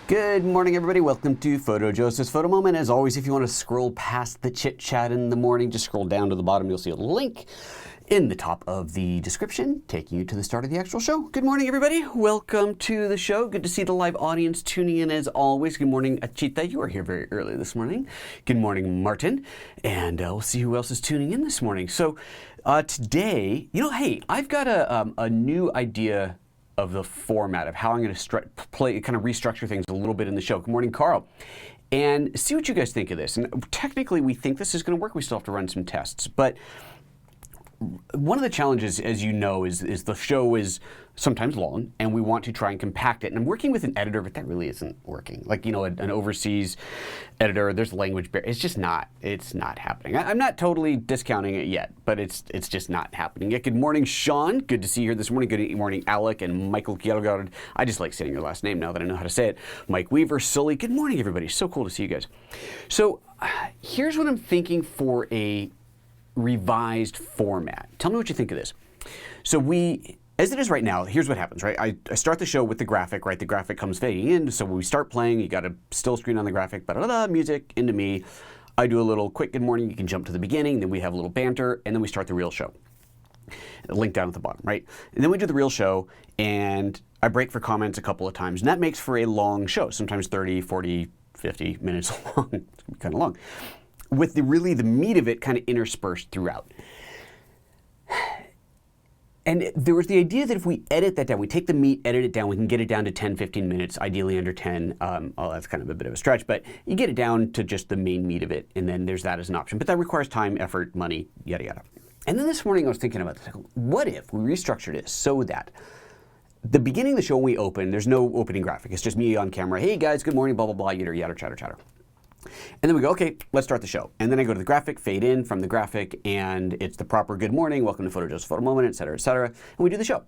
Good morning, everybody. Welcome to PhotoJoseph's Photo Moment. As always, if you want to scroll past the chit-chat in the morning, just scroll down to the bottom. You'll see a link in the top of the description taking you to the start of the actual show. Good morning, everybody. Welcome to the show. Good to see the live audience tuning in as always. Good morning, Achita. You are here very early this morning. Good morning, Martin. And we'll see who else is tuning in this morning. So today, hey, I've got a new idea of the format of how I'm going to kind of restructure things a little bit in the show. Good morning, Carl. And see what you guys think of this. And technically, we think this is going to work. We still have to run some tests. But one of the challenges, as you know, is the show is sometimes long, and we want to try and compact it. And I'm working with an editor, but that really isn't working. Like, an overseas editor, there's language barrier. It's not happening. I'm not totally discounting it yet, but it's just not happening yet. Good morning, Sean. Good to see you here this morning. Good morning, Alec and Michael Kjelgaard. I just like saying your last name now that I know how to say it. Mike Weaver, Sully. Good morning, everybody. So cool to see you guys. So here's what I'm thinking for a revised format. Tell me what you think of this. So as it is right now, here's what happens, right? I start the show with the graphic, right? The graphic comes fading in. So when we start playing, you got a still screen on the graphic, music into me. I do a little quick good morning. You can jump to the beginning. Then we have a little banter, and then we start the real show. Link down at the bottom, right? And then we do the real show, and I break for comments a couple of times. And that makes for a long show, sometimes 30, 40, 50 minutes long. It's kind of long. With the meat of it kind of interspersed throughout. And there was the idea that if we edit that down, we take the meat, edit it down, we can get it down to 10, 15 minutes, ideally under 10. That's kind of a bit of a stretch, but you get it down to just the main meat of it, and then there's that as an option. But that requires time, effort, money, yada, yada. And then this morning I was thinking about this. What if we restructured it so that the beginning of the show when we open, there's no opening graphic. It's just me on camera. Hey, guys, good morning, blah, blah, blah, yada, yada, chatter, chatter. And then we go, okay, let's start the show. And then I go to the graphic, fade in from the graphic, and it's the proper good morning, welcome to PhotoJoseph's Photo Moment, et cetera, and we do the show.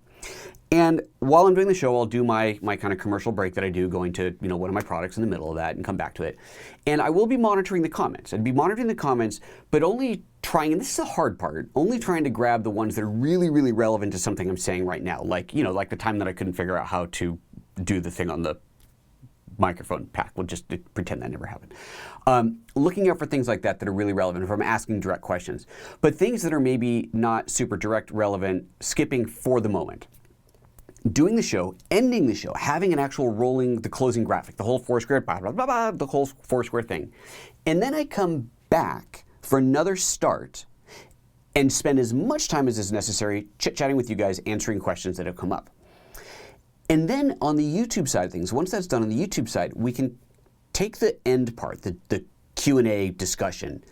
And while I'm doing the show, I'll do my kind of commercial break that I do, going to one of my products in the middle of that and come back to it. And I will be monitoring the comments. I'd be monitoring the comments, but only trying, and this is the hard part, only trying to grab the ones that are really, really relevant to something I'm saying right now. Like, like the time that I couldn't figure out how to do the thing on the microphone pack. We'll just pretend that never happened. Looking out for things like that that are really relevant if I'm asking direct questions. But things that are maybe not super direct, relevant, skipping for the moment. Doing the show, ending the show, having an actual rolling, the closing graphic, the whole four square, blah, blah, blah, blah, the whole four square thing. And then I come back for another start and spend as much time as is necessary chit-chatting with you guys, answering questions that have come up. And then on the YouTube side of things, once that's done on the YouTube side, we can take the end part, the Q&A discussion,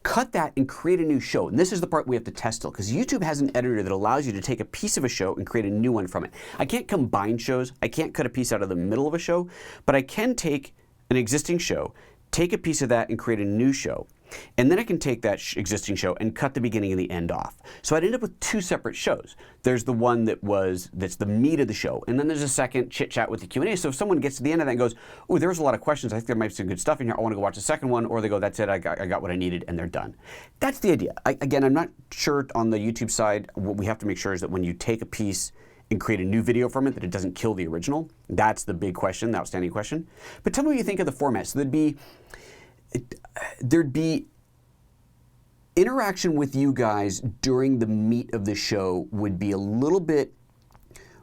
cut that and create a new show. And this is the part we have to test still, because YouTube has an editor that allows you to take a piece of a show and create a new one from it. I can't combine shows. I can't cut a piece out of the middle of a show, but I can take an existing show, take a piece of that and create a new show. And then I can take that existing show and cut the beginning and the end off. So I'd end up with two separate shows. There's the one that's the meat of the show. And then there's a second chit chat with the Q&A. So if someone gets to the end of that and goes, oh, there's a lot of questions. I think there might be some good stuff in here. I want to go watch the second one. Or they go, that's it. I got what I needed, and they're done. That's the idea. Again, I'm not sure on the YouTube side. What we have to make sure is that when you take a piece and create a new video from it, that it doesn't kill the original. That's the big question, the outstanding question. But tell me what you think of the format. So there'd be interaction with you guys during the meat of the show would be a little bit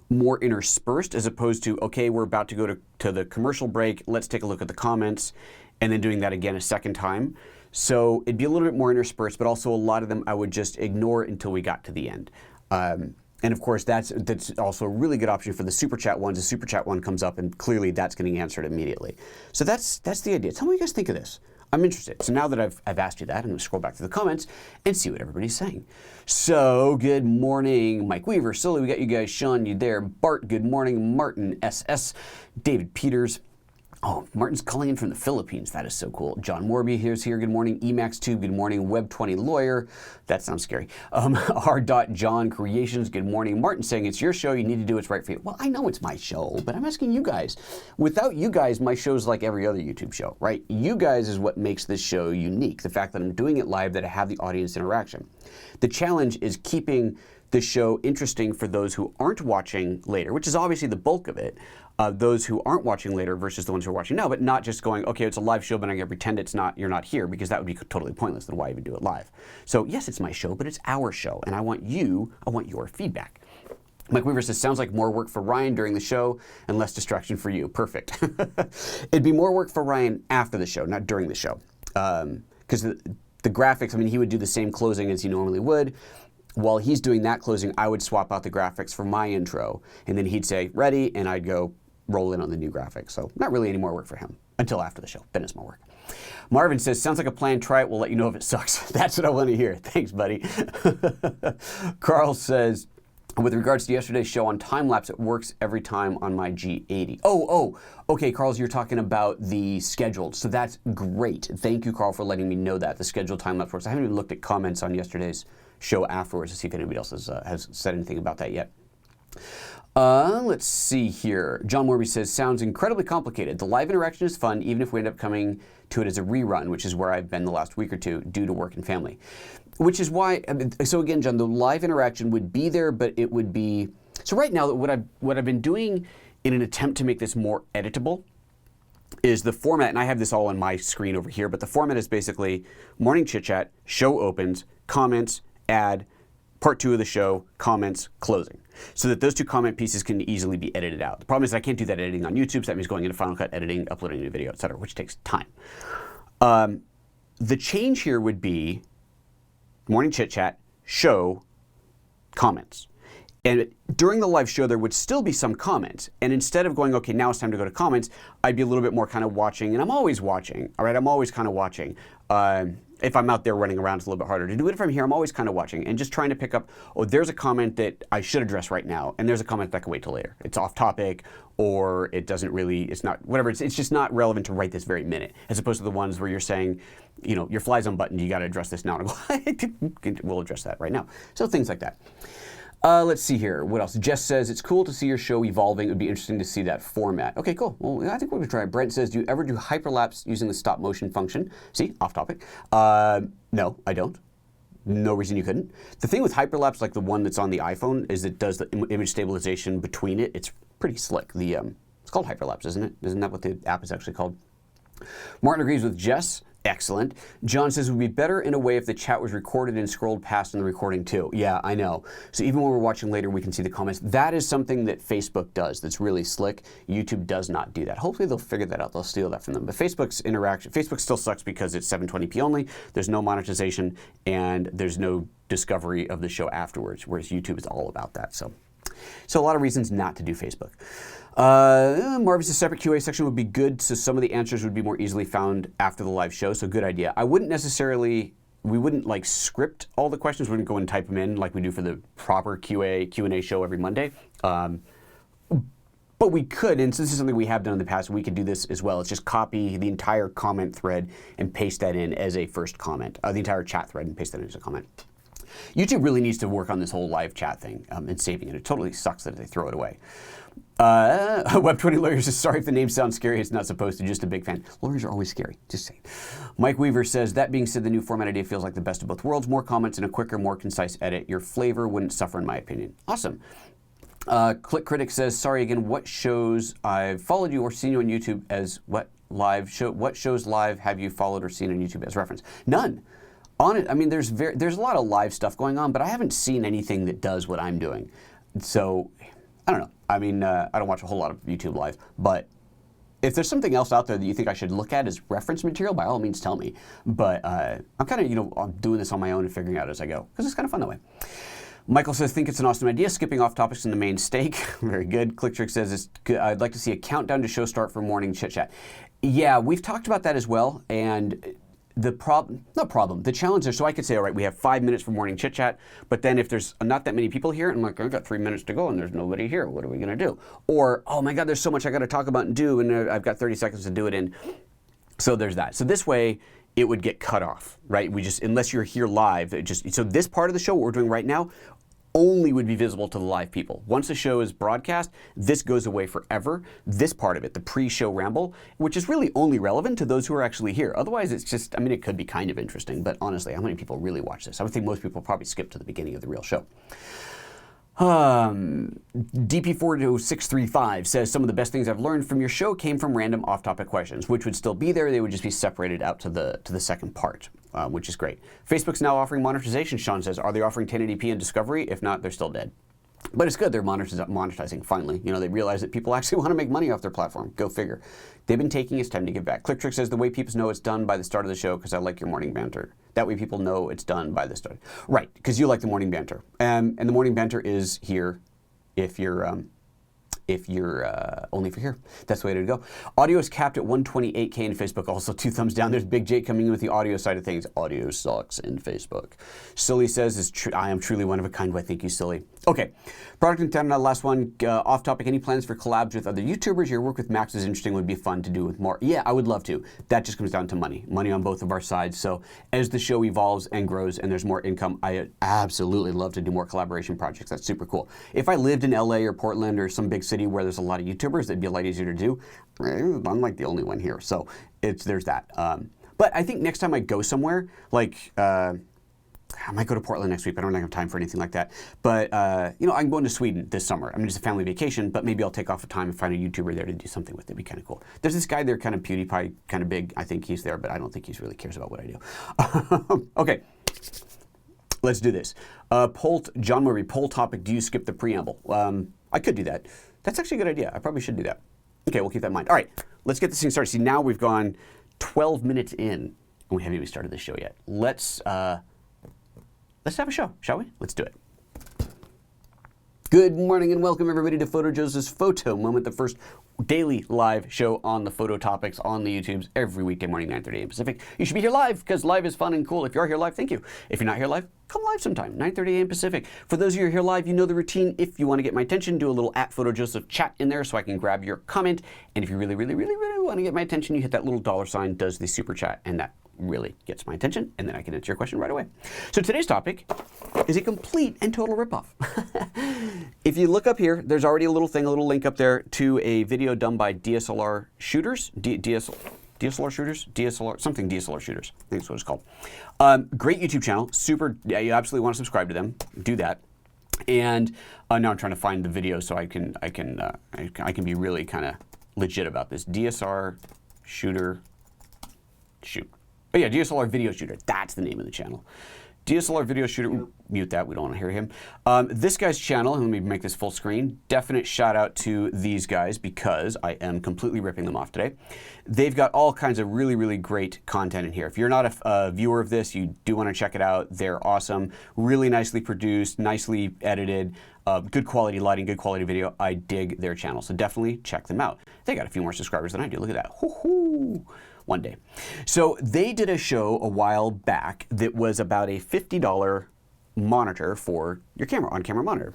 more interspersed, as opposed to, okay, we're about to go to the commercial break, let's take a look at the comments, and then doing that again a second time. So it'd be a little bit more interspersed, but also a lot of them I would just ignore until we got to the end. And of course, that's also a really good option for the Super Chat ones. The Super Chat one comes up, and clearly that's getting answered immediately. So that's the idea. Tell me what you guys think of this. I'm interested. So now that I've asked you that, I'm going to scroll back to the comments and see what everybody's saying. So good morning, Mike Weaver, Sully, we got you guys. Sean, you there? Bart, good morning. Martin, SS, David Peters. Oh, Martin's calling in from the Philippines. That is so cool. John Morby here's here. Good morning. Emacs Tube. Good morning. Web20 Lawyer. That sounds scary. R. John Creations. Good morning. Martin saying it's your show. You need to do what's right for you. Well, I know it's my show, but I'm asking you guys. Without you guys, my show's like every other YouTube show, right? You guys is what makes this show unique. The fact that I'm doing it live, that I have the audience interaction. The challenge is keeping the show interesting for those who aren't watching later, which is obviously the bulk of it, those who aren't watching later versus the ones who are watching now, but not just going, okay, it's a live show, but I'm going to pretend you're not here, because that would be totally pointless. Then why even do it live? So yes, it's my show, but it's our show, and I want your feedback. Mike Weaver says, sounds like more work for Ryan during the show and less distraction for you. Perfect. It'd be more work for Ryan after the show, not during the show. Because the graphics, I mean, he would do the same closing as he normally would. While he's doing that closing, I would swap out the graphics for my intro, and then he'd say, ready, and I'd go roll in on the new graphics. So not really any more work for him until after the show. Then it's more work. Marvin says, sounds like a plan. Try it. We'll let you know if it sucks. That's what I want to hear. Thanks, buddy. Carl says, with regards to yesterday's show on time-lapse, it works every time on my G80. Okay, Carl, you're talking about the scheduled. So that's great. Thank you, Carl, for letting me know that. The scheduled time-lapse works. I haven't even looked at comments on yesterday's show afterwards to see if anybody else has said anything about that yet. Let's see here. John Morby says, sounds incredibly complicated. The live interaction is fun, even if we end up coming to it as a rerun, which is where I've been the last week or two due to work and family. Which is why, so again, John, the live interaction would be there, but it would be, so right now, what I've been doing in an attempt to make this more editable is the format, and I have this all on my screen over here, but the format is basically morning chit chat, show opens, comments, ad, part 2 of the show, comments, closing. So that those 2 comment pieces can easily be edited out. The problem is I can't do that editing on YouTube, so that means going into Final Cut, editing, uploading a new video, etc., which takes time. The change here would be morning chit chat, show, comments. And during the live show, there would still be some comments. And instead of going, okay, now it's time to go to comments, I'd be a little bit more kind of watching. And I'm always watching, all right? I'm always kind of watching. If I'm out there running around, it's a little bit harder to do it. If I'm here, I'm always kind of watching and just trying to pick up, oh, there's a comment that I should address right now. And there's a comment that can wait till later. It's off topic, or it doesn't really, it's not, whatever, it's just not relevant to right this very minute, as opposed to the ones where you're saying, you know, your fly zone button, you got to address this now. And I go, we'll address that right now. So things like that. Let's see here. What else? Jess says, it's cool to see your show evolving. It would be interesting to see that format. Okay, cool. Well, I think we're going to try it. Brent says, do you ever do hyperlapse using the stop motion function? See, off topic. No, I don't. No reason you couldn't. The thing with hyperlapse, like the one that's on the iPhone, is it does the image stabilization between it. It's pretty slick. It's called hyperlapse, isn't it? Isn't that what the app is actually called? Martin agrees with Jess. Excellent. John says it would be better in a way if the chat was recorded and scrolled past in the recording too. Yeah, I know. So even when we're watching later, we can see the comments. That is something that Facebook does that's really slick. YouTube does not do that. Hopefully they'll figure that out. They'll steal that from them. But Facebook's interaction, Facebook still sucks because it's 720p only. There's no monetization and there's no discovery of the show afterwards, whereas YouTube is all about that. So a lot of reasons not to do Facebook. Marvin's a separate QA section would be good, so some of the answers would be more easily found after the live show, so good idea. I wouldn't necessarily, we wouldn't like script all the questions, we wouldn't go and type them in like we do for the proper Q&A show every Monday. But we could, and since this is something we have done in the past, we could do this as well. It's just copy the entire comment thread and paste that in as a first comment, the entire chat thread and paste that in as a comment. YouTube really needs to work on this whole live chat thing and saving it. It totally sucks that they throw it away. Web20 Lawyer says, sorry if the name sounds scary, it's not supposed to, just a big fan. Lawyers are always scary, just saying. Mike Weaver says, that being said, the new format idea feels like the best of both worlds. More comments and a quicker, more concise edit. Your flavor wouldn't suffer in my opinion. Awesome. Click Critic says, sorry again, what shows I've followed you or seen you on YouTube as what shows live have you followed or seen on YouTube as reference? None. On it, I mean, there's a lot of live stuff going on, but I haven't seen anything that does what I'm doing. So, I don't know. I mean, I don't watch a whole lot of YouTube live, but if there's something else out there that you think I should look at as reference material, by all means, tell me. But I'm kind of, I'm doing this on my own and figuring out as I go, because it's kind of fun that way. Michael says, think it's an awesome idea, skipping off topics in the main stake. Very good. ClickTrick says, it's good. I'd like to see a countdown to show start for morning chit chat. Yeah, we've talked about that as well, and the challenge there, so I could say, all right, we have 5 minutes for morning chit chat, but then if there's not that many people here, and I'm like, I've got 3 minutes to go and there's nobody here, what are we gonna do? Or, oh my God, there's so much I gotta talk about and do, and I've got 30 seconds to do it in. So there's that. So this way, it would get cut off, right? Unless you're here live, so this part of the show, what we're doing right now, only would be visible to the live people. Once the show is broadcast, this goes away forever. This part of it, the pre-show ramble, which is really only relevant to those who are actually here. Otherwise, it's just, I mean, it could be kind of interesting, but honestly, how many people really watch this? I would think most people probably skip to the beginning of the real show. DP40635 says, some of the best things I've learned from your show came from random off-topic questions, which would still be there. They would just be separated out to the second part, which is great. Facebook's now offering monetization, Sean says. Are they offering 1080p in Discovery? If not, they're still dead. But it's good they're monetizing finally. You know, they realize that people actually want to make money off their platform. Go figure. They've been taking it's time to give back. ClickTrick says, the way people know it's done by the start of the show because I like your morning banter. That way people know it's done by the start. Right, because you like the morning banter. And the morning banter is here if you're only if you're here. That's the way to go. Audio is capped at 128K in Facebook. Also, 2 thumbs down. There's Big Jake coming in with the audio side of things. Audio sucks in Facebook. Silly says, I am truly one of a kind. Why, thank you, Silly. Okay, product intent, last one. Off topic, any plans for collabs with other YouTubers? Your work with Max is interesting. Would be fun to do with more. Yeah, I would love to. That just comes down to money. Money on both of our sides. So as the show evolves and grows and there's more income, I absolutely love to do more collaboration projects. That's super cool. If I lived in LA or Portland or some big city where there's a lot of YouTubers, it'd be a lot easier to do. I'm like the only one here. So there's that. But I think next time I go somewhere, like, I might go to Portland next week. I don't think I have time for anything like that. But, you know, I'm going to Sweden this summer. I mean, it's a family vacation, but maybe I'll take off a time and find a YouTuber there to do something with. It'd be kind of cool. There's this guy there, kind of PewDiePie, kind of big. I think he's there, but I don't think he really cares about what I do. Okay, let's do this. John Murray, poll topic, do you skip the preamble? I could do that. That's actually a good idea. I probably should do that. Okay, we'll keep that in mind. All right, let's get this thing started. See, now we've gone 12 minutes in, and we haven't even started the show yet. Let's have a show, shall we? Let's do it. Good morning and welcome everybody to PhotoJoseph's Photo Moment, the first daily live show on the photo topics on the YouTubes every weekday morning, 9:30 a.m. Pacific. You should be here live because live is fun and cool. If you're here live, thank you. If you're not here live, come live sometime, 9:30 a.m. Pacific. For those of you who are here live, you know the routine. If you want to get my attention, do a little @PhotoJoseph chat in there so I can grab your comment. And if you really want to get my attention, you hit that little $sign, does the super chat, and that really gets my attention, and then I can answer your question right away. So today's topic is a complete and total ripoff. If you look up here, there's already a little link up there to a video done by DSLR shooters, DSLR shooters, something DSLR shooters, I think that's what it's called. Great YouTube channel, super, yeah, you absolutely want to subscribe to them, do that. And now I'm trying to find the video so I can be really kind of legit about this. DSLR shooter, shoot. Oh yeah, DSLR video shooter, that's the name of the channel. DSLR video shooter, mute that, we don't want to hear him. This guy's channel, let me make this full screen, definite shout out to these guys because I am completely ripping them off today. They've got all kinds of really great content in here. If you're not a viewer of this, you do want to check it out. They're awesome, really nicely produced, nicely edited, good quality lighting, good quality video. I dig their channel, so definitely check them out. They got a few more subscribers than I do, look at that. Hoo-hoo. One day. So they did a show a while back that was about a $50 monitor for your camera, on-camera monitor.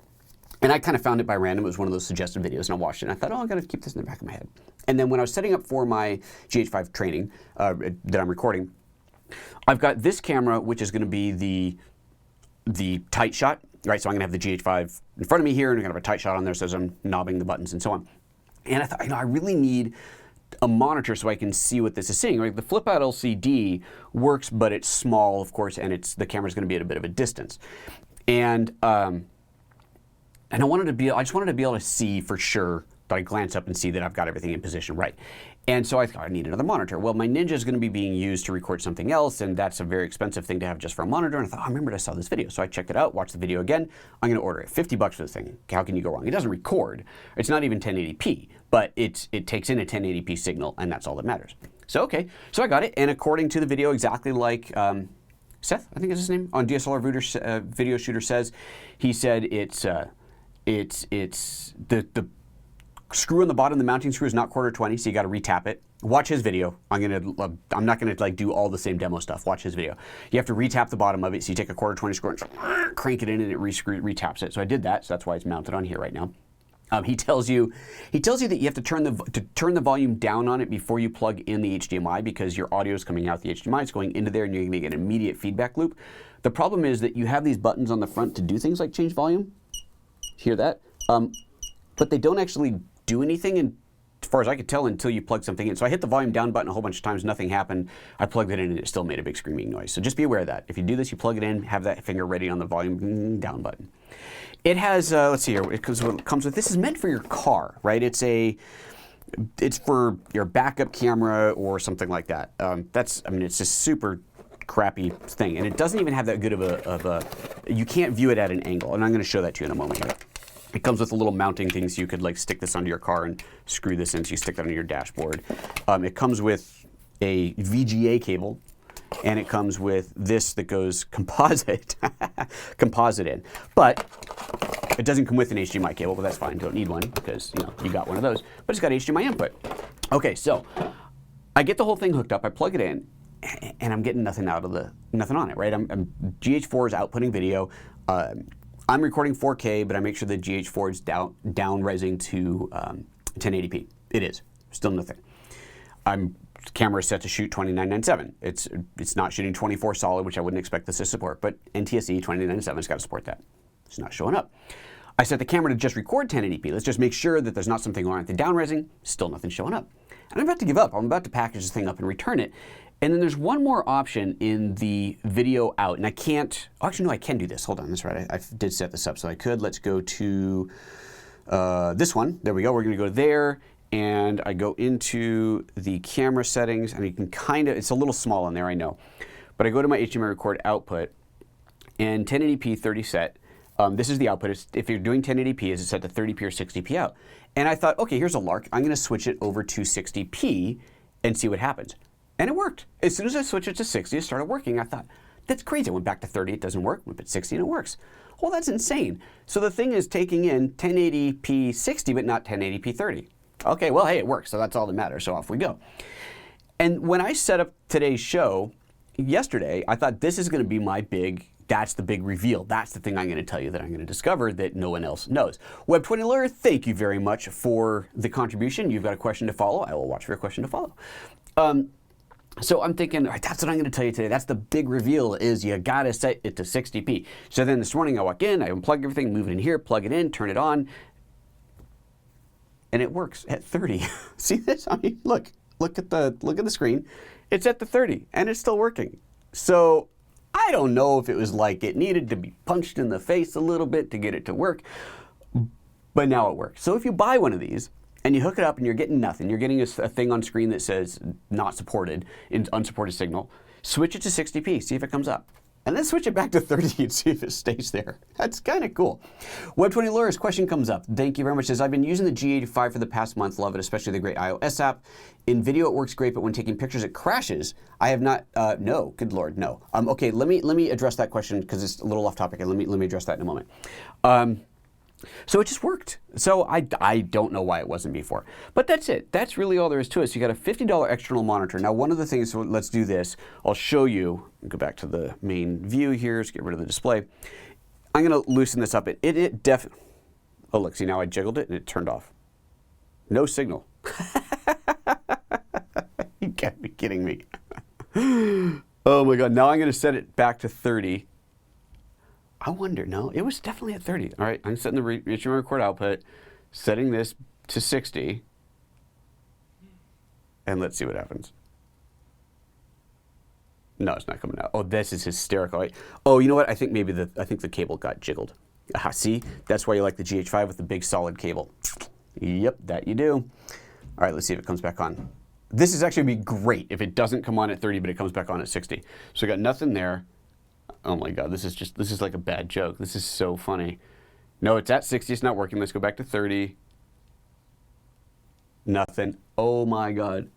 And I kind of found it by random. It was one of those suggested videos, and I watched it, and I thought, oh, I got to keep this in the back of my head. And then when I was setting up for my GH5 training that I'm recording, I've got this camera, which is going to be the tight shot, right? So I'm going to have the GH5 in front of me here, and I'm going to have a tight shot on there, so as I'm knobbing the buttons and so on. And I thought, you know, I really need a monitor so I can see what this is seeing. Like the flip out LCD works, but it's small, of course, and the camera's going to be at a bit of a distance. And I just wanted to be able to see for sure that I glance up and see that I've got everything in position right. And so I thought I need another monitor. Well, my Ninja is going to be being used to record something else, and that's a very expensive thing to have just for a monitor. And I thought, oh, I remembered I saw this video. So I checked it out, watched the video again. I'm going to order it. $50 for this thing. How can you go wrong? It doesn't record. It's not even 1080p, but it takes in a 1080p signal, and that's all that matters. So, okay. So I got it, and according to the video, exactly like Seth, I think is his name, on DSLR video shooter says, he said it's the screw on the bottom, the mounting screw is not quarter 20, so you got to retap it. Watch his video. I'm not gonna like do all the same demo stuff. Watch his video. You have to retap the bottom of it, so you take a quarter 20 screw and crank it in, and it retaps it. So I did that, so that's why it's mounted on here right now. He tells you that you have to turn the volume down on it before you plug in the HDMI because your audio is coming out the HDMI. It's going into there, and you're going to get an immediate feedback loop. The problem is that you have these buttons on the front to do things like change volume. Hear that? But they don't actually do anything, and as far as I could tell, until you plug something in. So I hit the volume down button a whole bunch of times, nothing happened. I plugged it in, and it still made a big screaming noise. So just be aware of that. If you do this, you plug it in, have that finger ready on the volume down button. It has, let's see here, it comes with, this is meant for your car, right? It's for your backup camera or something like that. I mean, it's just super crappy thing, and it doesn't even have that good of a, you can't view it at an angle, and I'm going to show that to you in a moment here. It comes with a little mounting thing, so you could like stick this onto your car and screw this in, so you stick that on your dashboard. It comes with a VGA cable, and it comes with this that goes composite in. But it doesn't come with an HDMI cable, but that's fine. You don't need one because you got one of those. But it's got HDMI input. Okay, so I get the whole thing hooked up. I plug it in, and I'm getting nothing on it, right? GH4 is outputting video. I'm recording 4K, but I make sure the GH4 is down resing to 1080p. It is still nothing. Camera is set to shoot 2997. It's not shooting 24 solid, which I wouldn't expect this to support, but NTSC 2997 has got to support that. It's not showing up. I set the camera to just record 1080p. Let's just make sure that there's not something going on with the down resing. Still nothing showing up. And I'm about to give up. I'm about to package this thing up and return it. And then there's one more option in the video out, and I can't, actually no, I can do this. Hold on, that's right. I did set this up so I could. Let's go to this one. There we go. We're going to go there. And I go into the camera settings, and you can it's a little small in there, I know. But I go to my HDMI record output, and 1080p 30 set. This is the output. If you're doing 1080p, is it set to 30p or 60p out? And I thought, okay, here's a lark. I'm going to switch it over to 60p and see what happens. And it worked. As soon as I switched it to 60, it started working. I thought, that's crazy. I went back to 30, it doesn't work. Went to 60 and it works. Well, that's insane. So the thing is taking in 1080p 60, but not 1080p 30. Okay, well, hey, it works, so that's all that matters, so off we go. And when I set up today's show yesterday, I thought this is going to be that's the big reveal. That's the thing I'm going to tell you that I'm going to discover that no one else knows. Web20 Lawyer, thank you very much for the contribution. You've got a question to follow. I will watch for your question to follow. So I'm thinking, all right, that's what I'm going to tell you today. That's the big reveal, is you got to set it to 60p. So then this morning I walk in, I unplug everything, move it in here, plug it in, turn it on, and it works at 30. See this? I mean, look at the screen. It's at the 30, and it's still working. So I don't know if it was like it needed to be punched in the face a little bit to get it to work, but now it works. So if you buy one of these and you hook it up and you're getting nothing, you're getting a thing on screen that says not supported, unsupported signal, switch it to 60p, see if it comes up. And then switch it back to 30 and see if it stays there. That's kind of cool. Web20 Lawyer's question comes up. Thank you very much. It says, I've been using the GH5 for the past month. Love it, especially the great iOS app. In video, it works great, but when taking pictures, it crashes. I have not, no, good Lord, no. Okay, let me address that question because it's a little off topic. And let me address that in a moment. So it just worked. So I don't know why it wasn't before. But that's it. That's really all there is to it. So you got a $50 external monitor. Now, one of the things, so let's do this. I'll show you. Go back to the main view here. Let's get rid of the display. I'm going to loosen this up. It definitely, oh, look, see, now I jiggled it and it turned off. No signal. You can't be kidding me. Oh my God. Now I'm going to set it back to 30. I wonder, no, it was definitely at 30. All right, I'm setting the HDMI record output, setting this to 60, and let's see what happens. No, it's not coming out. Oh, this is hysterical. Oh, you know what? I think maybe the cable got jiggled. Aha, see, that's why you like the GH5 with the big solid cable. Yep, that you do. All right, let's see if it comes back on. This is actually gonna be great if it doesn't come on at 30, but it comes back on at 60. So we got nothing there. Oh my God, this is like a bad joke. This is so funny. No, it's at 60, it's not working. Let's go back to 30. Nothing. Oh my God.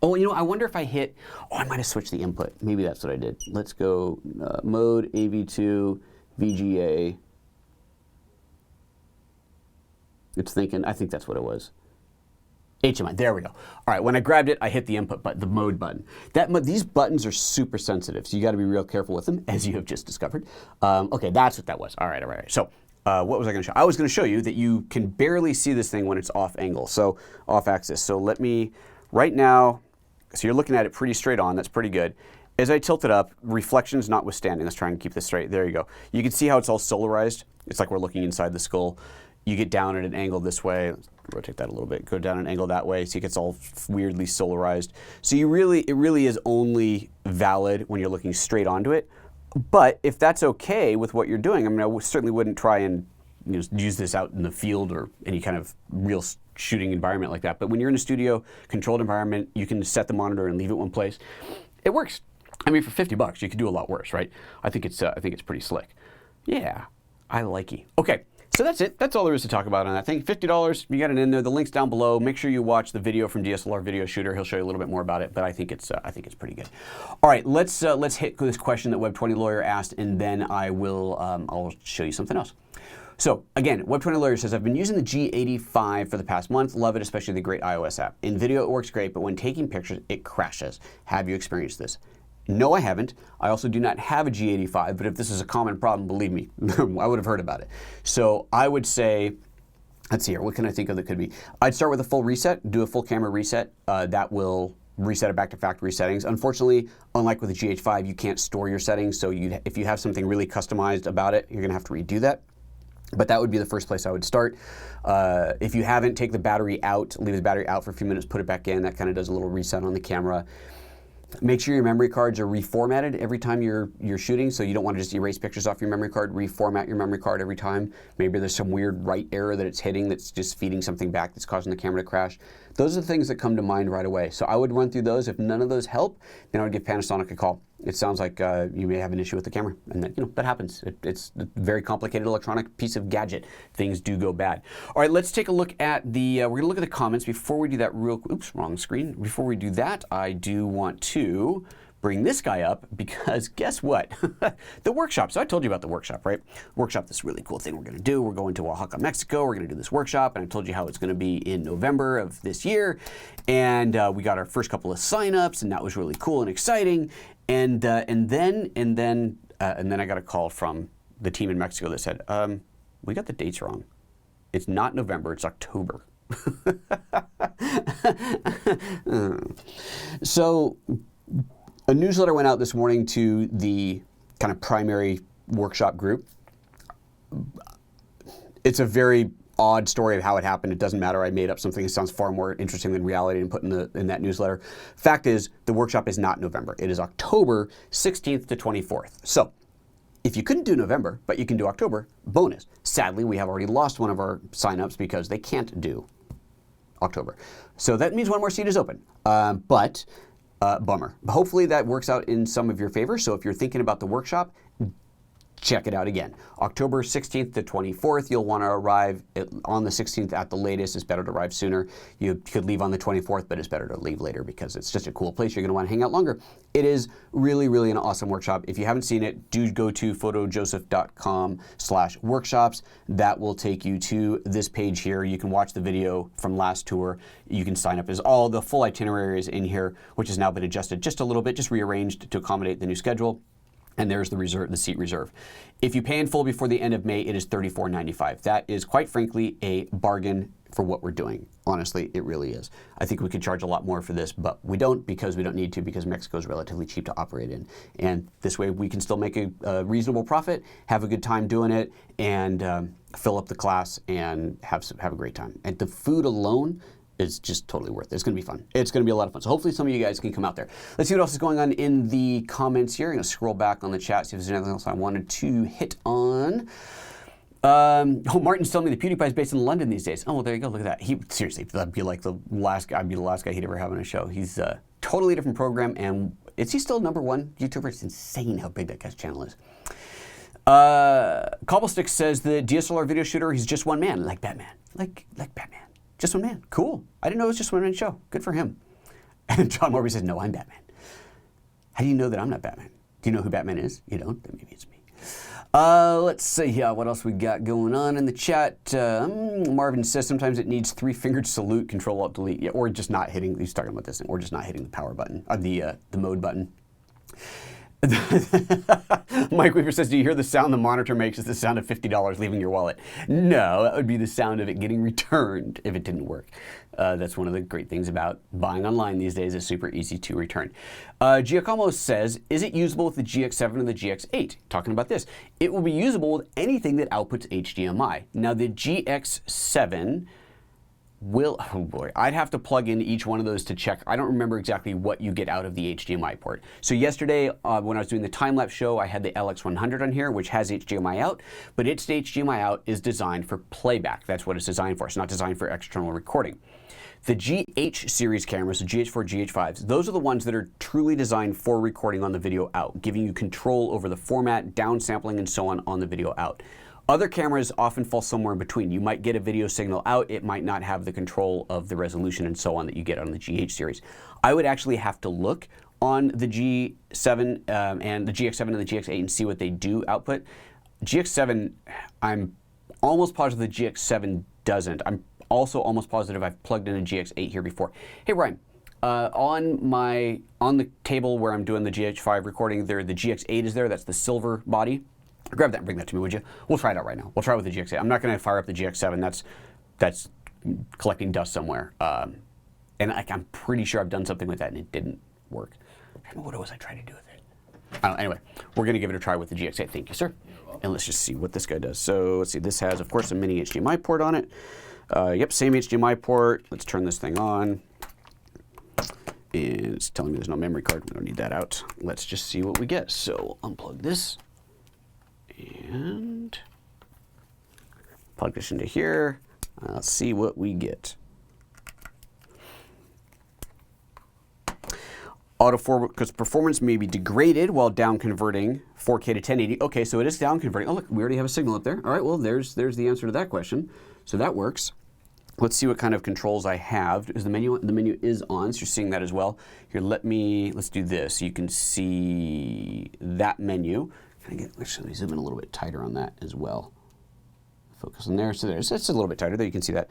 Oh, you know, I wonder if I hit, oh, I might have switched the input. Maybe that's what I did. Let's go mode, AV2, VGA. It's thinking, I think that's what it was. HDMI, there we go. All right, when I grabbed it, I hit the input button, the mode button. These buttons are super sensitive, so you gotta be real careful with them, as you have just discovered. Okay, that's what that was. All right. So what was I gonna show? I was gonna show you that you can barely see this thing when it's off angle, so off axis. So let me, right now, so you're looking at it pretty straight on, that's pretty good. As I tilt it up, reflections notwithstanding, let's try and keep this straight. There you go. You can see how it's all solarized. It's like we're looking inside the skull. You get down at an angle this way. Let's rotate that a little bit. Go down an angle that way, so it gets all weirdly solarized. So it really is only valid when you're looking straight onto it. But if that's okay with what you're doing, I mean, I certainly wouldn't try and use this out in the field or any kind of real shooting environment like that. But when you're in a studio, controlled environment, you can set the monitor and leave it one place. It works. I mean, for $50, you could do a lot worse, right? I think it's pretty slick. Yeah, I likey. Okay. So that's it. That's all there is to talk about on that thing. $50, you got it in there. The link's down below. Make sure you watch the video from DSLR Video Shooter. He'll show you a little bit more about it, but I think it's pretty good. All right, let's hit this question that Web20 Lawyer asked, and then I'll show you something else. So again, Web20 Lawyer says, I've been using the G85 for the past month. Love it, especially the great iOS app. In video, it works great, but when taking pictures, it crashes. Have you experienced this? No, I haven't. I also do not have a G85, but if this is a common problem, believe me, I would have heard about it. So I would say, let's see here, what can I think of that could be? I'd start with a full reset, do a full camera reset. That will reset it back to factory settings. Unfortunately, unlike with the GH5, you can't store your settings. So if you have something really customized about it, you're gonna have to redo that. But that would be the first place I would start. If you haven't, take the battery out, leave the battery out for a few minutes, put it back in. That kind of does a little reset on the camera. Make sure your memory cards are reformatted every time you're shooting, so you don't want to just erase pictures off your memory card. Reformat your memory card every time. Maybe there's some weird write error that it's hitting that's just feeding something back that's causing the camera to crash. Those are the things that come to mind right away. So I would run through those. If none of those help, then I would give Panasonic a call. It sounds like you may have an issue with the camera, and that happens. It's a very complicated electronic piece of gadget. Things do go bad. All right, let's take a look at the. We're gonna look at the comments before we do that. Oops, wrong screen. Before we do that, I do want to bring this guy up because guess what? The workshop. So I told you about the workshop, right? Workshop, this really cool thing we're going to do. We're going to Oaxaca, Mexico. We're going to do this workshop, and I told you how it's going to be in November of this year. And we got our first couple of signups, and that was really cool and exciting. And then I got a call from the team in Mexico that said, we got the dates wrong. It's not November, it's October. So a newsletter went out this morning to the kind of primary workshop group. It's a very odd story of how it happened. It doesn't matter. I made up something that sounds far more interesting than reality and put in that newsletter. Fact is, the workshop is not November. It is October 16th to 24th. So if you couldn't do November, but you can do October, bonus. Sadly, we have already lost one of our signups because they can't do October. So that means one more seat is open. Bummer. Hopefully that works out in some of your favor. So if you're thinking about the workshop, check it out again. October 16th to 24th, you'll want to arrive on the 16th at the latest. It's better to arrive sooner. You could leave on the 24th, but it's better to leave later because it's just a cool place. You're going to want to hang out longer. It is really, really an awesome workshop. If you haven't seen it, do go to PhotoJoseph.com/workshops. That will take you to this page here. You can watch the video from last tour. You can sign up. All the full itinerary is in here, which has now been adjusted just a little bit, just rearranged to accommodate the new schedule. And there's the seat reserve. If you pay in full before the end of May, it is $34.95. That is, quite frankly, a bargain for what we're doing. Honestly, it really is. I think we could charge a lot more for this, but we don't because we don't need to because Mexico is relatively cheap to operate in. And this way we can still make a reasonable profit, have a good time doing it, and fill up the class and have a great time. And the food alone is just totally worth it. It's going to be fun. It's going to be a lot of fun. So hopefully some of you guys can come out there. Let's see what else is going on in the comments here. I'm going to scroll back on the chat, see if there's anything else I wanted to hit on. Martin's telling me the PewDiePie is based in London these days. Oh, well, there you go. Look at that. Seriously, that'd be like the last guy. I'd be the last guy he'd ever have on a show. He's a totally different program. And is he still #1 YouTuber? It's insane how big that guy's channel is. Cobblestick says the DSLR video shooter, he's just one man, like Batman. Like Batman. Just one man. Cool. I didn't know it was just one man show. Good for him. And John Morby says, no, I'm Batman. How do you know that I'm not Batman? Do you know who Batman is? You don't? Then maybe it's me. Let's see what else we got going on in the chat. Marvin says sometimes it needs 3-fingered salute, Control-Alt-Delete, yeah, or just not hitting, he's talking about this, or just not hitting the power button, the mode button. Mike Weaver says, do you hear the sound the monitor makes? It's the sound of $50 leaving your wallet. No, that would be the sound of it getting returned if it didn't work. That's one of the great things about buying online these days. It's super easy to return. Giacomo says, is it usable with the GX7 or the GX8? Talking about this. It will be usable with anything that outputs HDMI. Now the GX7 oh boy, I'd have to plug in each one of those to check. I don't remember exactly what you get out of the HDMI port. So yesterday, when I was doing the time-lapse show, I had the LX100 on here, which has HDMI out, but its HDMI out is designed for playback. That's what it's designed for. It's not designed for external recording. The GH series cameras, the GH4, GH5s, those are the ones that are truly designed for recording on the video out, giving you control over the format, downsampling, and so on the video out. Other cameras often fall somewhere in between. You might get a video signal out, it might not have the control of the resolution and so on that you get on the GH series. I would actually have to look on the G7 and the GX7 and the GX8 and see what they do output. GX7, I'm almost positive the GX7 doesn't. I'm also almost positive I've plugged in a GX8 here before. Hey Ryan, on the table where I'm doing the GH5 recording, the GX8 is there. That's the silver body. Grab that and bring that to me, would you? We'll try it out right now. We'll try it with the GX8. I'm not going to fire up the GX7. That's collecting dust somewhere. And I'm pretty sure I've done something with that and it didn't work. I don't know what it was I tried to do with it. Anyway, we're going to give it a try with the GX8. Thank you, sir. And let's just see what this guy does. So let's see. This has, of course, a mini HDMI port on it. Yep, same HDMI port. Let's turn this thing on. And it's telling me there's no memory card. We don't need that out. Let's just see what we get. So unplug this. And plug this into here. Let's see what we get. Auto forward, because performance may be degraded while down converting 4K to 1080. Okay, so it is down converting. Oh look, we already have a signal up there. All right, well there's the answer to that question. So that works. Let's see what kind of controls I have. Is the menu is on, so you're seeing that as well. Here, let's do this. You can see that menu. Actually, let me zoom in a little bit tighter on that as well. Focus on there. So it's a little bit tighter there. You can see that.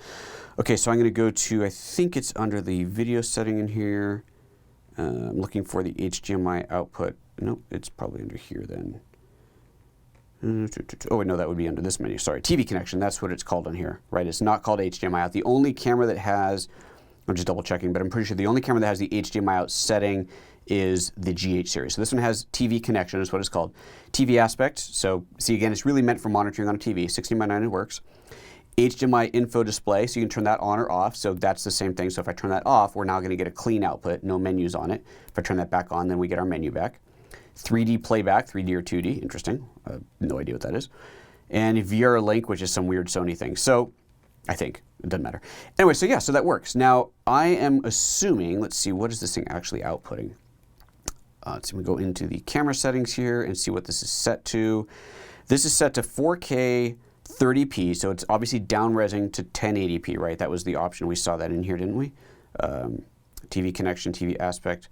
Okay, so I'm going to go to, I think it's under the video setting in here. I'm looking for the HDMI output. Nope, it's probably under here then. Oh, wait, no, that would be under this menu. Sorry, TV connection. That's what it's called on here, right? It's not called HDMI out. The only camera that has, I'm just double checking, but I'm pretty sure the only camera that has the HDMI out setting is the GH series. So this one has TV connection, is what it's called. TV aspect, so see again, it's really meant for monitoring on a TV. 16:9 it works. HDMI info display, so you can turn that on or off, so that's the same thing. So if I turn that off, we're now going to get a clean output, no menus on it. If I turn that back on, then we get our menu back. 3D playback, 3D or 2D, interesting. No idea what that is. And VR link, which is some weird Sony thing. So I think it doesn't matter. Anyway, so yeah, so that works. Now I am assuming, let's see, what is this thing actually outputting? So we go into the camera settings here and see what this is set to. This is set to 4K 30p, so it's obviously down-resing to 1080p, right? That was the option. We saw that in here, didn't we? TV connection, TV aspect.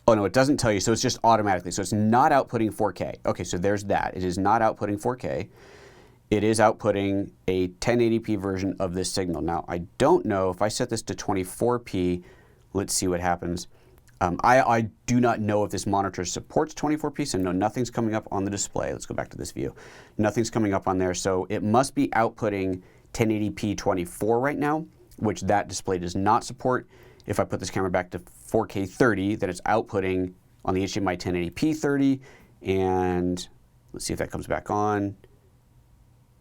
Oh no, it doesn't tell you, so it's just automatically. So it's not outputting 4K. Okay, so there's that. It is not outputting 4K. It is outputting a 1080p version of this signal. Now, I don't know if I set this to 24p, let's see what happens. I do not know if this monitor supports 24p, so no, nothing's coming up on the display. Let's go back to this view. Nothing's coming up on there, so it must be outputting 1080p 24 right now, which that display does not support. If I put this camera back to 4K 30, then it's outputting on the HDMI 1080p 30, and let's see if that comes back on.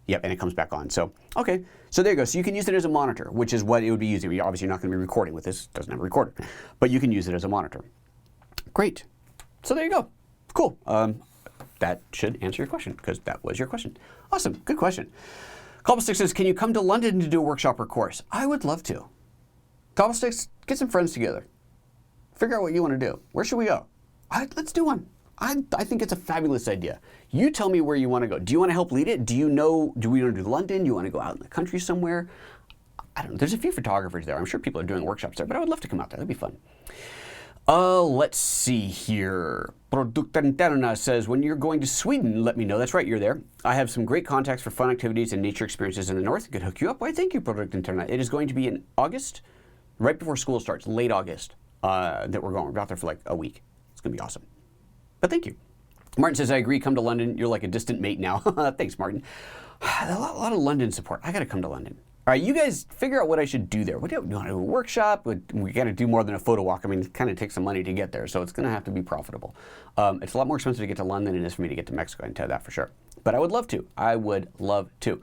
Yep, and it comes back on. So, okay, so there you go. So you can use it as a monitor, which is what it would be using. Obviously, you're not going to be recording with this. It doesn't have a recorder. But you can use it as a monitor. Great. So there you go. Cool. That should answer your question, because that was your question. Awesome. Good question. Cobblestick says, can you come to London to do a workshop or course? I would love to. Cobblesticks, get some friends together. Figure out what you want to do. Where should we go? Let's do one. I think it's a fabulous idea. You tell me where you want to go. Do you want to help lead it? Do we want to do London? Do you want to go out in the country somewhere? I don't know. There's a few photographers there. I'm sure people are doing workshops there, but I would love to come out there. That'd be fun. Let's see here. Productanterna says, when you're going to Sweden, let me know. That's right, you're there. I have some great contacts for fun activities and nature experiences in the north. Could hook you up. Why, thank you, Productanterna. It is going to be in August, right before school starts, late August, that we're going. We're out there for like a week. It's going to be awesome. But thank you. Martin says, I agree, come to London. You're like a distant mate now. Thanks, Martin. A lot of London support. I got to come to London. All right, you guys figure out what I should do there. What do you want to do? A workshop? We got to do more than a photo walk. I mean, it kind of takes some money to get there, so it's going to have to be profitable. It's a lot more expensive to get to London than it is for me to get to Mexico, I can tell you that for sure. but I would love to. I would love to.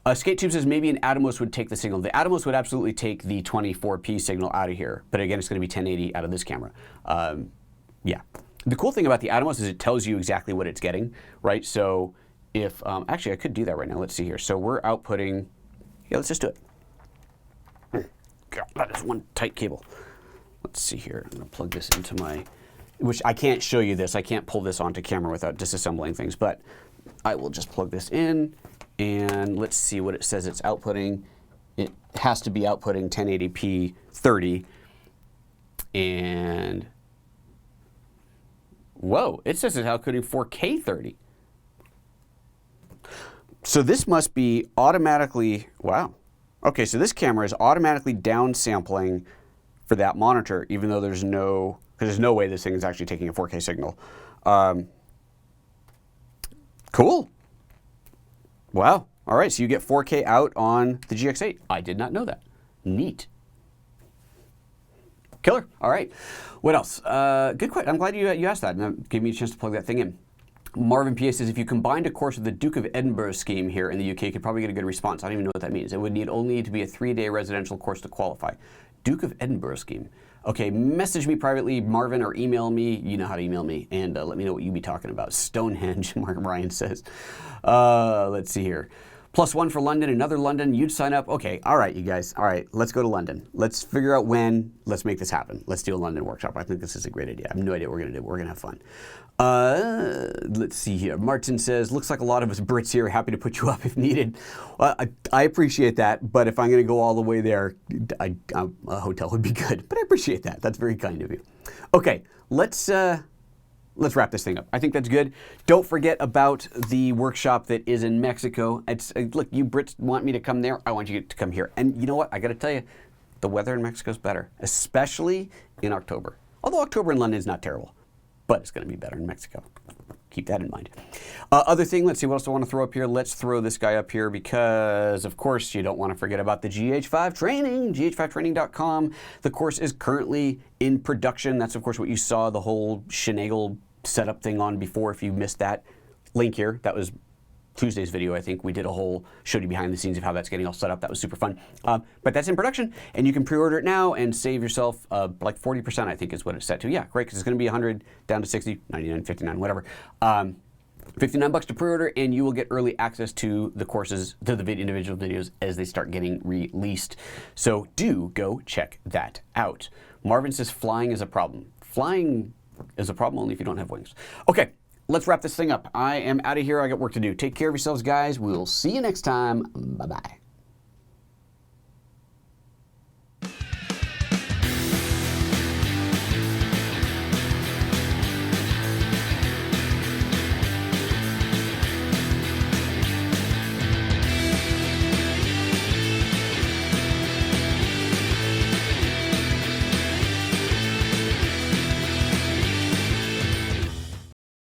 SkateTube says maybe an Atomos would take the signal. The Atomos would absolutely take the 24p signal out of here, but again, it's going to be 1080 out of this camera. Yeah. The cool thing about the Atomos is it tells you exactly what it's getting, right? So if, actually I could do that right now. Let's see here. So we're outputting, yeah, let's just do it. God, that is one tight cable. Let's see here. I'm going to plug this into my, which I can't show you this. I can't pull this onto camera without disassembling things, but I will just plug this in. And let's see what it says it's outputting. It has to be outputting 1080p 30. And whoa, it says it's outputting 4K 30. So this must be automatically, wow. Okay, so this camera is automatically downsampling for that monitor, even though there's no, because there's no way this thing is actually taking a 4K signal. Cool. Wow. All right, so you get 4K out on the GX8. I did not know that. Neat. Killer. All right. What else? Good question. I'm glad you asked that, and that gave me a chance to plug that thing in. Marvin P.A. says, if you combined a course with the Duke of Edinburgh scheme here in the UK, you could probably get a good response. I don't even know what that means. It would only need to be a 3-day residential course to qualify. Duke of Edinburgh scheme. Okay, message me privately, Marvin, or email me. You know how to email me, and let me know what you'd be talking about. Stonehenge, Mark Ryan says. Let's see here. +1 for London, another London, you'd sign up. Okay, all right, you guys. All right, let's go to London. Let's figure out when. Let's make this happen. Let's do a London workshop. I think this is a great idea. I have no idea what we're going to do. We're going to have fun. Let's see here. Martin says, looks like a lot of us Brits here are happy to put you up if needed. Well, I appreciate that, but if I'm going to go all the way there, a hotel would be good. But I appreciate that. That's very kind of you. Okay, let's wrap this thing up. I think that's good. Don't forget about the workshop that is in Mexico. Look, you Brits want me to come there. I want you to come here. And you know what? I got to tell you, the weather in Mexico is better, especially in October. Although October in London is not terrible, but it's going to be better in Mexico. Keep that in mind. Other thing, let's see what else I want to throw up here. Let's throw this guy up here because, of course, you don't want to forget about the GH5 training, gh5training.com. The course is currently in production. That's, of course, what you saw the whole shenagle setup thing on before. If you missed that, link here. That was Tuesday's video, I think. We did a whole, showed you behind the scenes of how that's getting all set up. That was super fun. But that's in production, and you can pre-order it now and save yourself like 40%, I think is what it's set to. Yeah, great, because it's going to be 100 down to 60, 99, 59, whatever. $59 to pre-order, and you will get early access to the courses, to the individual videos as they start getting released. So do go check that out. Marvin says flying is a problem. Flying is a problem only if you don't have wings. Okay. Let's wrap this thing up. I am out of here. I got work to do. Take care of yourselves, guys. We'll see you next time. Bye-bye.